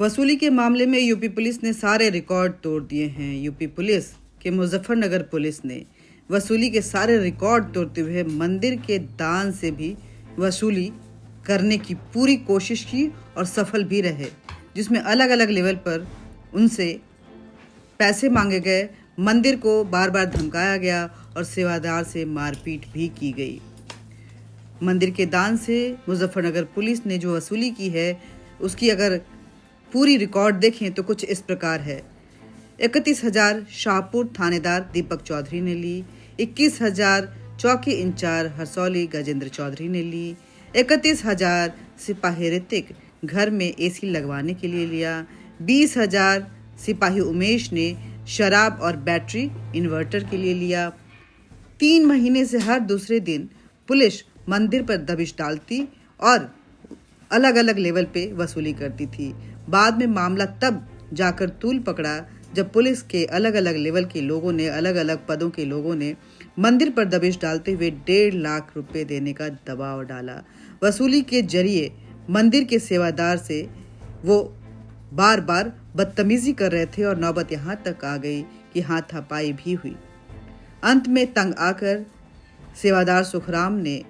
वसूली के मामले में यूपी पुलिस ने सारे रिकॉर्ड तोड़ दिए हैं। यूपी पुलिस के मुजफ्फरनगर पुलिस ने वसूली के सारे रिकॉर्ड तोड़ते हुए मंदिर के दान से भी वसूली करने की पूरी कोशिश की और सफल भी रहे, जिसमें अलग अलग लेवल पर उनसे पैसे मांगे गए, मंदिर को बार बार धमकाया गया और सेवादार से मारपीट भी की गई। मंदिर के दान से मुजफ्फरनगर पुलिस ने जो वसूली की है उसकी अगर पूरी रिकॉर्ड देखें तो कुछ इस प्रकार है। 31,000 शाहपुर थानेदार दीपक चौधरी ने ली, 21,000 चौकी इंचार्ज हरसौली गजेंद्र चौधरी ने ली, 31,000 सिपाही ऋतिक घर में एसी लगवाने के लिए लिया, 20,000 सिपाही उमेश ने शराब और बैटरी इन्वर्टर के लिए लिया। 3 महीने से हर दूसरे दिन पुलिस मंदिर पर दबिश डालती और अलग अलग लेवल पे वसूली करती थी। बाद में मामला तब जाकर तूल पकड़ा जब पुलिस के अलग अलग लेवल के लोगों ने, अलग अलग पदों के लोगों ने मंदिर पर दबिश डालते हुए 1.5 लाख रुपए देने का दबाव डाला। वसूली के जरिए मंदिर के सेवादार से वो बार बार बदतमीजी कर रहे थे और नौबत यहाँ तक आ गई कि हाथापाई भी हुई। अंत में तंग आकर सेवादार सुखराम ने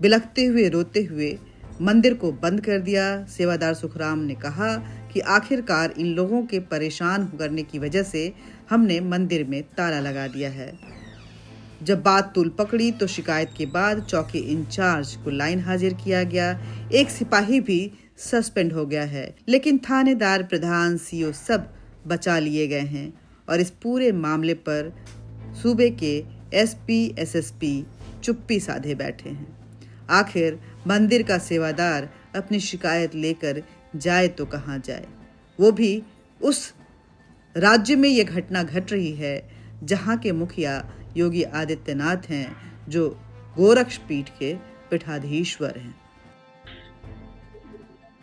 बिलखते हुए, रोते हुए मंदिर को बंद कर दिया। सेवादार सुखराम ने कहा कि आखिरकार इन लोगों के परेशान करने की वजह से हमने मंदिर में ताला लगा दिया है। जब बात तूल पकड़ी तो शिकायत के बाद चौकी इंचार्ज को लाइन हाजिर किया गया। एक सिपाही भी सस्पेंड हो गया है, लेकिन थानेदार, प्रधान, सीओ सब बचा लिए गए हैं और इस पूरे मामले पर सूबे के एसपी, एसएसपी चुप्पी साधे बैठे हैं। आखिर मंदिर का सेवादार अपनी शिकायत लेकर जाए तो कहाँ जाए, वो भी उस राज्य में ये घटना घट रही है जहाँ के मुखिया योगी आदित्यनाथ हैं, जो गोरक्ष पीठ के पीठाधीश्वर हैं।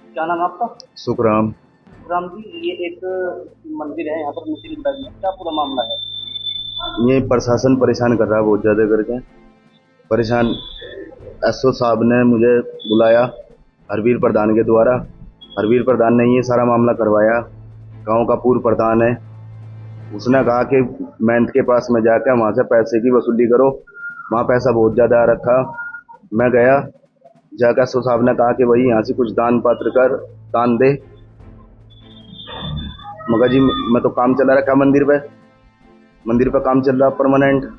क्या नाम आपका? सुखराम। राम जी, ये एक मंदिर है, यहाँ पर मुस्लिम धर्म है, क्या पूरा मामला है? ये प्रशासन परेशान कर रहा है बहुत ज़्यादा करके। परेशान एसओ साहब ने मुझे बुलाया हरवीर प्रधान के द्वारा। हरवीर प्रधान ने ये सारा मामला करवाया। गांव का पूर्व प्रधान है, उसने कहा कि महंत के पास में जाकर वहाँ से पैसे की वसूली करो। वहाँ पैसा बहुत ज़्यादा आ रखा। मैं गया, जाकर एसओ साहब ने कहा कि भाई यहाँ से कुछ दान पात्र कर, दान दे। मगर जी मैं तो काम चला रखा मंदिर पे काम चल रहा परमानेंट।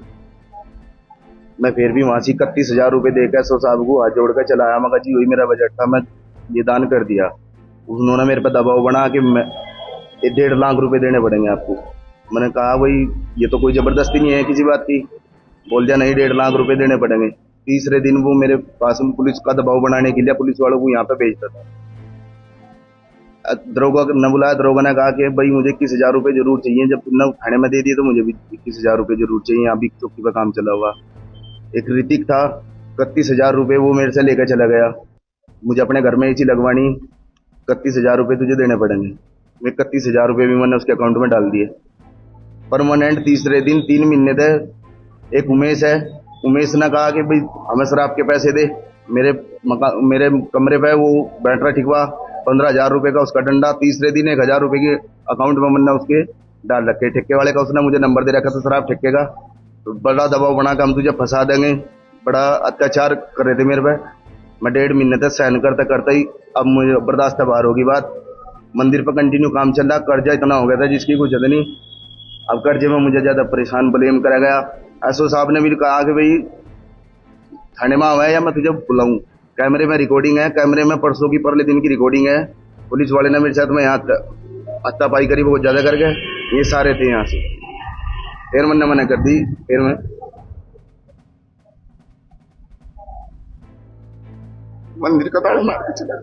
मैं फिर भी वहाँ से 31,000 रुपये देकर एसओ साहब को हाथ जोड़ कर चला आया। मगर जी वही मेरा बजट था, मैं ये दान कर दिया। उन्होंने मेरे पे दबाव बना कि मैं 1.5 लाख रुपए देने पड़ेंगे आपको। मैंने कहा भाई ये तो कोई ज़बरदस्ती नहीं है किसी बात की। बोल दिया नहीं 1.5 लाख रुपए देने पड़ेंगे। तीसरे दिन वो मेरे पास में पुलिस का दबाव बनाने के लिए पुलिस वालों को यहाँ पे भेजता था। दरोगा ने बुलाया, दरोगा ने कहा कि भाई मुझे 21,000 रुपये जरूर चाहिए। जब तुमने थाने में दे दिए तो मुझे भी 21,000 रुपये जरूर चाहिए। यहाँ भी चौकी पर काम चला हुआ। एक ऋतिक था, 31,000 रुपये वो मेरे से लेकर चला गया। मुझे अपने घर में एसी लगवानी, 31,000 रुपये तुझे देने पड़ेंगे। 31,000 रुपये भी मैंने उसके अकाउंट में डाल दिए परमानेंट। तीसरे दिन 3 महीने थे। एक उमेश है, उमेश ने कहा कि भाई हमें शराब के पैसे दे। मेरे कमरे पे वो बैटरा ठिकवा, 15,000 रुपये का उसका डंडा। तीसरे दिन 1,000 रुपये के अकाउंट में मैंने उसके डाल रखे। ठेके वाले का उसने मुझे नंबर दे रखा था शराब ठेके का। तो बड़ा दबाव बना के हम तुझे फंसा देंगे, बड़ा अत्याचार कर रहे थे मेरे पे। मैं 1.5 महीने तक सहन करते करते ही अब मुझे बर्दाश्त बाहर होगी बात। मंदिर पर कंटिन्यू काम चल रहा, कर्जा इतना हो गया था जिसकी कुछ हद नहीं। अब कर्जे में मुझे ज़्यादा परेशान ब्लेम करा गया। एसओ साहब ने भी कहा कि भाई थाने में आवा है या मैं तुझे बुलाऊं। कैमरे में रिकॉर्डिंग है, कैमरे में परसों की परले दिन की रिकॉर्डिंग है। पुलिस वाले ने मेरे साथ में यहाँ हत्तापाई करी बहुत ज़्यादा करके। ये सारे थे यहाँ से। फिर मैंने मना कर दी। फिर मैं मंदिर का ताला मार के चला।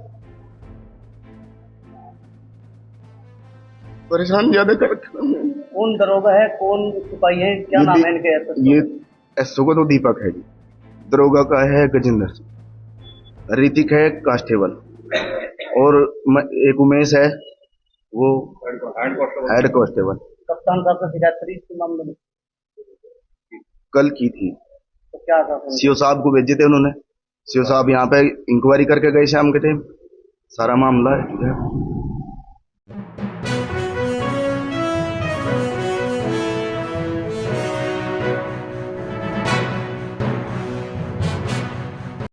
परेशान ज्यादा कर। कौन दरोगा है, कौन सिपाही है, क्या नाम है इनके? ये एसओ का तो दीपक है जी, दरोगा का है गजेंद्र, ऋतिक है कांस्टेबल, और एक उमेश है वो हेड कांस्टेबल। कप्तान साहब का शिकायत करी इस मामले में? कल की थी। तो क्या था? सीओ साहब को भेजे थे उन्होंने। सीओ साहब यहाँ पे इंक्वायरी करके गए शाम के टाइम। सारा मामला है।